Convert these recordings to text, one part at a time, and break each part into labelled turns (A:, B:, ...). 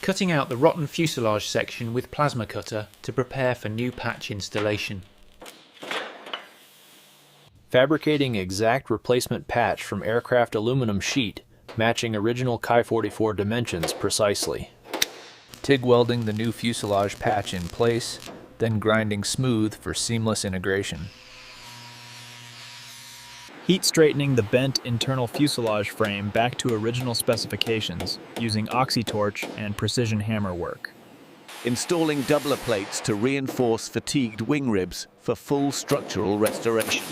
A: cutting out the rotten fuselage section with plasma cutter to prepare for new patch installation.
B: Fabricating exact replacement patch from aircraft aluminum sheet, matching original Ki-44 dimensions precisely. TIG welding the new fuselage patch in place, then grinding smooth for seamless integration. Heat straightening the bent internal fuselage frame back to original specifications using oxy-torch and precision hammer work.
C: Installing doubler plates to reinforce fatigued wing ribs for full structural restoration.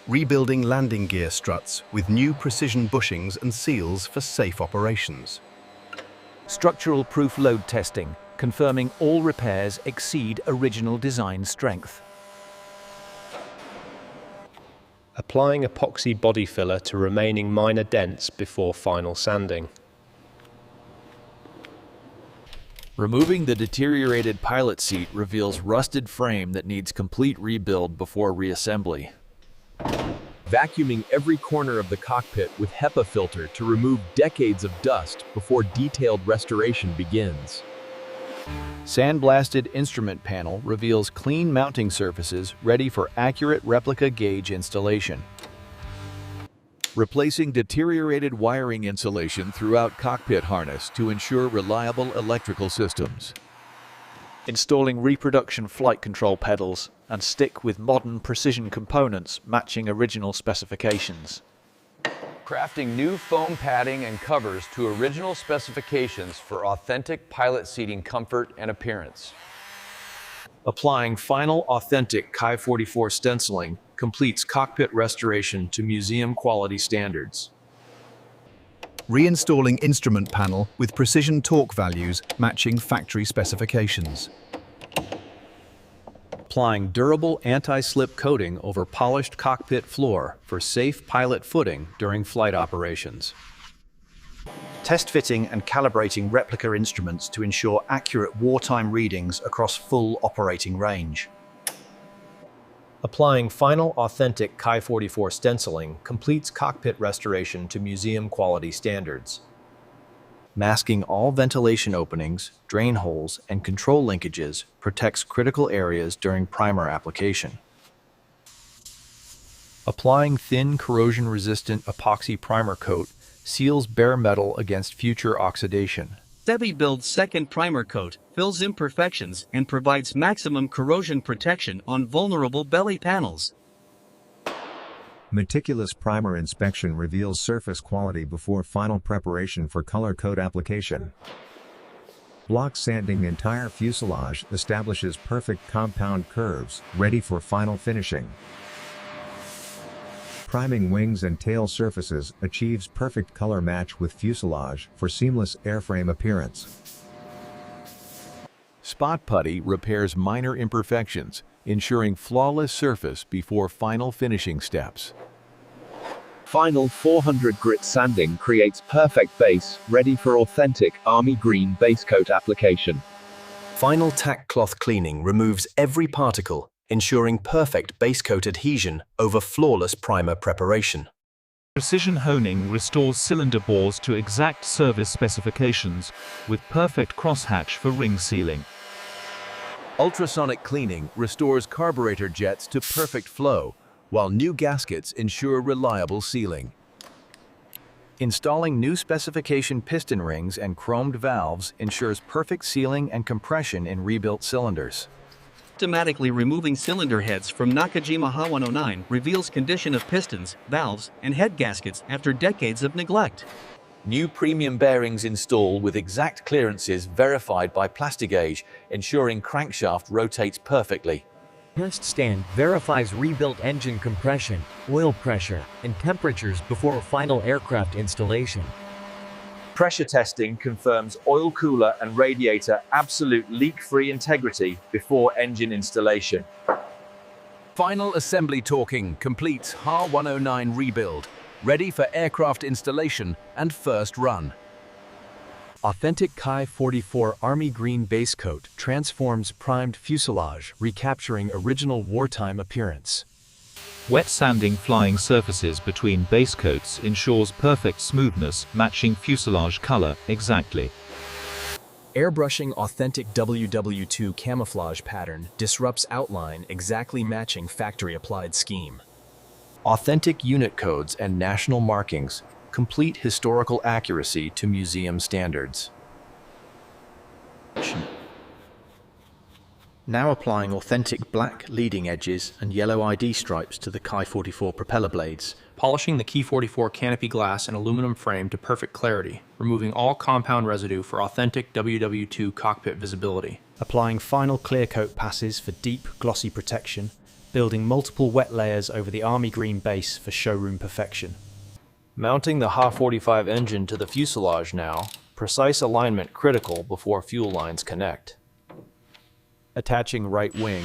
D: Rebuilding landing gear struts with new precision bushings and seals for safe operations.
C: Structural proof load testing, confirming all repairs exceed original design strength.
E: Applying epoxy body filler to remaining minor dents before final sanding.
B: Removing the deteriorated pilot seat reveals rusted frame that needs complete rebuild before reassembly. Vacuuming every corner of the cockpit with HEPA filter to remove decades of dust before detailed restoration begins. Sandblasted instrument panel reveals clean mounting surfaces ready for accurate replica gauge installation. Replacing deteriorated wiring insulation throughout cockpit harness to ensure reliable electrical systems.
F: Installing reproduction flight control pedals and stick with modern precision components matching original specifications.
B: Crafting new foam padding and covers to original specifications for authentic pilot seating comfort and appearance. Applying final authentic Ki-44 stenciling completes cockpit restoration to museum quality standards.
D: Reinstalling instrument panel with precision torque values matching factory specifications.
B: Applying durable anti-slip coating over polished cockpit floor for safe pilot footing during flight operations.
G: Test fitting and calibrating replica instruments to ensure accurate wartime readings across full operating range.
B: Applying final authentic Ki-44 stenciling completes cockpit restoration to museum quality standards. Masking all ventilation openings, drain holes, and control linkages protects critical areas during primer application. Applying thin corrosion-resistant epoxy primer coat seals bare metal against future oxidation.
H: Builds second primer coat, fills imperfections, and provides maximum corrosion protection on vulnerable belly panels.
I: Meticulous primer inspection reveals surface quality before final preparation for color coat application. Block sanding entire fuselage establishes perfect compound curves, ready for final finishing. Priming wings and tail surfaces achieves perfect color match with fuselage for seamless airframe appearance.
B: Spot putty repairs minor imperfections, ensuring flawless surface before final finishing steps.
J: Final 400 grit sanding creates perfect base, ready for authentic army green base coat application.
G: Final tack cloth cleaning removes every particle, ensuring perfect base coat adhesion over flawless primer preparation.
K: Precision honing restores cylinder bores to exact service specifications, with perfect crosshatch for ring sealing.
B: Ultrasonic cleaning restores carburetor jets to perfect flow, while new gaskets ensure reliable sealing. Installing new specification piston rings and chromed valves ensures perfect sealing and compression in rebuilt cylinders.
H: Automatically removing cylinder heads from Nakajima Ha-109 reveals condition of pistons, valves, and head gaskets after decades of neglect.
F: New premium bearings installed with exact clearances verified by Plastigauge, ensuring crankshaft rotates perfectly.
L: Test stand verifies rebuilt engine compression, oil pressure, and temperatures before final aircraft installation.
F: Pressure testing confirms oil cooler and radiator absolute leak-free integrity before engine installation.
B: Final assembly torquing completes Ha-109 rebuild, ready for aircraft installation and first run. Authentic Ki-44 Army Green base coat transforms primed fuselage, recapturing original wartime appearance.
K: Wet sanding flying surfaces between base coats ensures perfect smoothness, matching fuselage color exactly.
G: Airbrushing authentic WW2 camouflage pattern disrupts outline exactly matching factory-applied scheme. Authentic unit codes and national markings complete historical accuracy to museum standards.
F: Now applying authentic black leading edges and yellow ID stripes to the Ki-44 propeller blades.
M: Polishing the Ki-44 canopy glass and aluminum frame to perfect clarity, removing all compound residue for authentic WW2 cockpit visibility.
F: Applying final clear coat passes for deep, glossy protection, building multiple wet layers over the army green base for showroom perfection.
B: Mounting the Ha-45 engine to the fuselage now, precise alignment critical before fuel lines connect. Attaching right wing,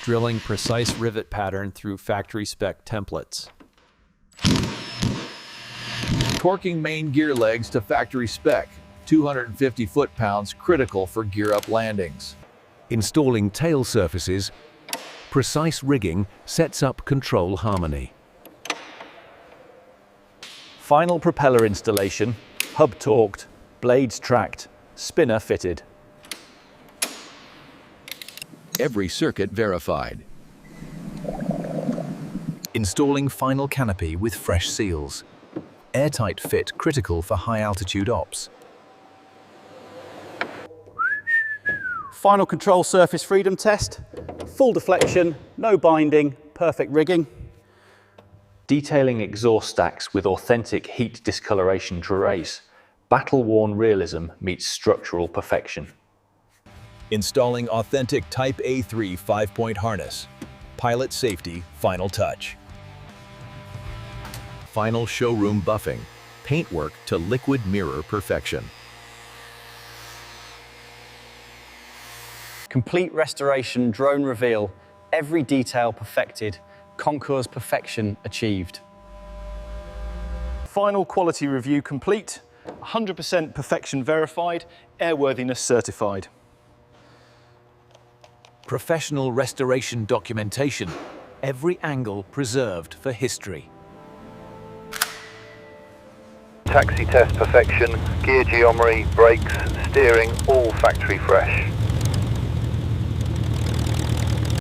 B: drilling precise rivet pattern through factory spec templates. Torquing main gear legs to factory spec, 250 foot-pounds critical for gear-up landings.
C: Installing tail surfaces, precise rigging sets up control harmony.
F: Final propeller installation, hub torqued, blades tracked, spinner fitted.
G: Every circuit verified. Installing final canopy with fresh seals. Airtight fit critical for high-altitude ops.
N: Final control surface freedom test. Full deflection, no binding, perfect rigging.
F: Detailing exhaust stacks with authentic heat discoloration trace. Battle-worn realism meets structural perfection.
G: Installing authentic Type A3 5-point harness. Pilot safety, final touch. Final showroom buffing. Paintwork to liquid mirror perfection.
N: Complete restoration drone reveal. Every detail perfected. Concours perfection achieved. Final quality review complete. 100% perfection verified. Airworthiness certified.
C: Professional restoration documentation, every angle preserved for history.
O: Taxi test perfection, gear geometry, brakes, steering, all factory fresh.